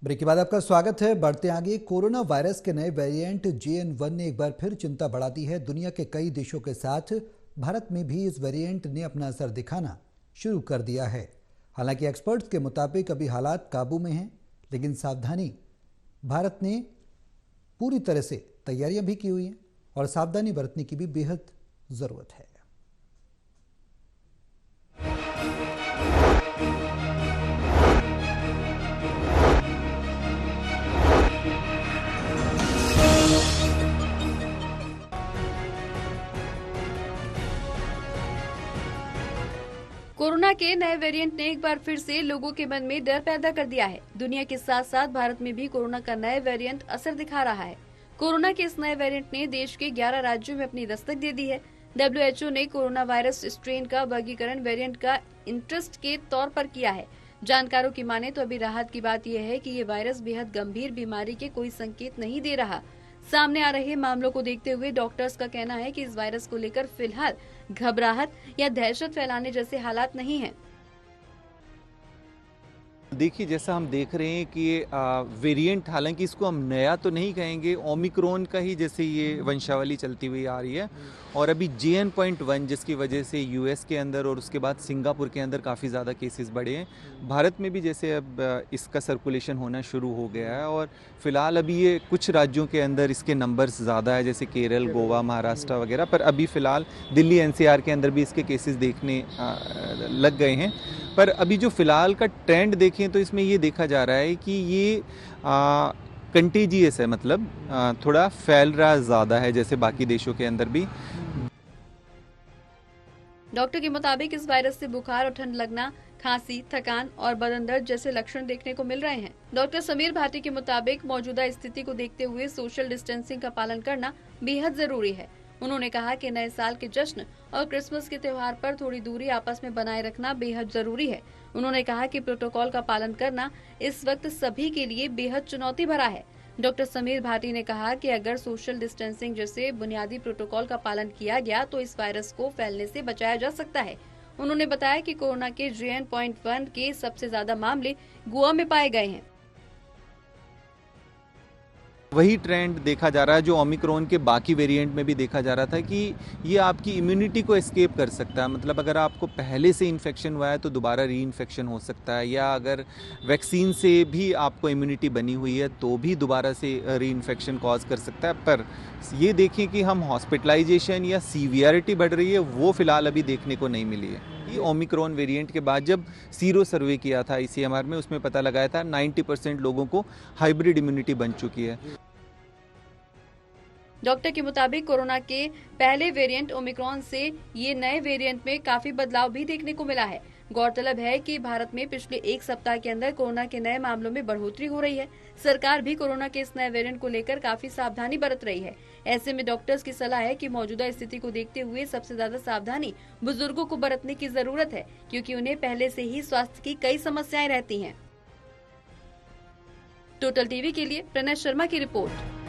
Break के बाद आपका स्वागत है। बढ़ते आगे, कोरोना वायरस के नए वेरिएंट JN.1 ने एक बार फिर चिंता बढ़ा दी है। दुनिया के कई देशों के साथ भारत में भी इस वेरिएंट ने अपना असर दिखाना शुरू कर दिया है। हालांकि एक्सपर्ट्स के मुताबिक अभी हालात काबू में हैं, लेकिन सावधानी भारत ने पूरी तरह से तैयारियां भी की हुई हैं और सावधानी बरतने की भी बेहद ज़रूरत है। कोरोना के नए वेरिएंट ने एक बार फिर से लोगों के मन में डर पैदा कर दिया है। दुनिया के साथ साथ भारत में भी कोरोना का नए वेरिएंट असर दिखा रहा है। कोरोना के इस नए वेरिएंट ने देश के 11 राज्यों में अपनी दस्तक दे दी है। WHO ने कोरोना वायरस स्ट्रेन का वर्गीकरण वेरिएंट का इंटरेस्ट के तौर पर किया है। जानकारों की माने तो अभी राहत की बात यह है कि ये वायरस बेहद गंभीर बीमारी के कोई संकेत नहीं दे रहा। सामने आ रहे मामलों को देखते हुए डॉक्टर्स का कहना है कि इस वायरस को लेकर फिलहाल घबराहट या दहशत फैलाने जैसे हालात नहीं हैं। देखिए, जैसा हम देख रहे हैं कि ये वेरिएंट, हालांकि इसको हम नया तो नहीं कहेंगे, ओमिक्रॉन का ही जैसे ये वंशावली चलती हुई आ रही है। और अभी JN.1 जिसकी वजह से US के अंदर और उसके बाद सिंगापुर के अंदर काफ़ी ज़्यादा केसेस बढ़े हैं। भारत में भी जैसे अब इसका सर्कुलेशन होना शुरू हो गया है और फिलहाल अभी ये कुछ राज्यों के अंदर इसके नंबर्स ज़्यादा है, जैसे केरल, गोवा, महाराष्ट्र वगैरह। पर अभी फ़िलहाल दिल्ली NCR के अंदर भी इसके केसेस देखने लग गए हैं। पर अभी जो फिलहाल का ट्रेंड देखें तो इसमें ये देखा जा रहा है कि ये कंटेजियस है, मतलब थोड़ा फैल रहा ज़्यादा है जैसे बाकी देशों के अंदर भी। डॉक्टर के मुताबिक इस वायरस से बुखार और ठंड लगना, खांसी, थकान और बदन दर्द जैसे लक्षण देखने को मिल रहे हैं। डॉक्टर समीर भाटी के मुताबिक मौजूदा स्थिति को देखते हुए सोशल डिस्टेंसिंग का पालन करना बेहद जरूरी है। उन्होंने कहा कि नए साल के जश्न और क्रिसमस के त्योहार पर थोड़ी दूरी आपस में बनाए रखना बेहद जरूरी है। उन्होंने कहा कि प्रोटोकॉल का पालन करना इस वक्त सभी के लिए बेहद चुनौती भरा है। डॉक्टर समीर भाटी ने कहा कि अगर सोशल डिस्टेंसिंग जैसे बुनियादी प्रोटोकॉल का पालन किया गया तो इस वायरस को फैलने से बचाया जा सकता है। उन्होंने बताया कि कोरोना के JN.1 के सबसे ज्यादा मामले गोवा में पाए गए हैं। वही ट्रेंड देखा जा रहा है जो ओमिक्रॉन के बाकी वेरिएंट में भी देखा जा रहा था कि ये आपकी इम्यूनिटी को एस्केप कर सकता है। मतलब अगर आपको पहले से इन्फेक्शन हुआ है तो दोबारा री इन्फेक्शन हो सकता है, या अगर वैक्सीन से भी आपको इम्यूनिटी बनी हुई है तो भी दोबारा से री इन्फेक्शन कॉज कर सकता है। पर ये देखें कि हम हॉस्पिटलाइजेशन या सीवियरिटी बढ़ रही है, वो फिलहाल अभी देखने को नहीं मिली है। ये ओमिक्रॉन वेरिएंट के बाद जब सीरो सर्वे किया था ICMR में, उसमें पता लगाया था 90% लोगों को हाइब्रिड इम्यूनिटी बन चुकी है। डॉक्टर के मुताबिक कोरोना के पहले वेरिएंट ओमिक्रॉन से ये नए वेरिएंट में काफी बदलाव भी देखने को मिला है। गौरतलब है कि भारत में पिछले एक सप्ताह के अंदर कोरोना के नए मामलों में बढ़ोतरी हो रही है। सरकार भी कोरोना के इस नए वेरिएंट को लेकर काफी सावधानी बरत रही है। ऐसे में डॉक्टर्स की सलाह है कि मौजूदा स्थिति को देखते हुए सबसे ज्यादा सावधानी बुजुर्गों को बरतने की जरूरत है, क्योंकि उन्हें पहले से ही स्वास्थ्य की कई समस्याएं रहती हैं। टोटल टीवी के लिए प्रणय शर्मा की रिपोर्ट।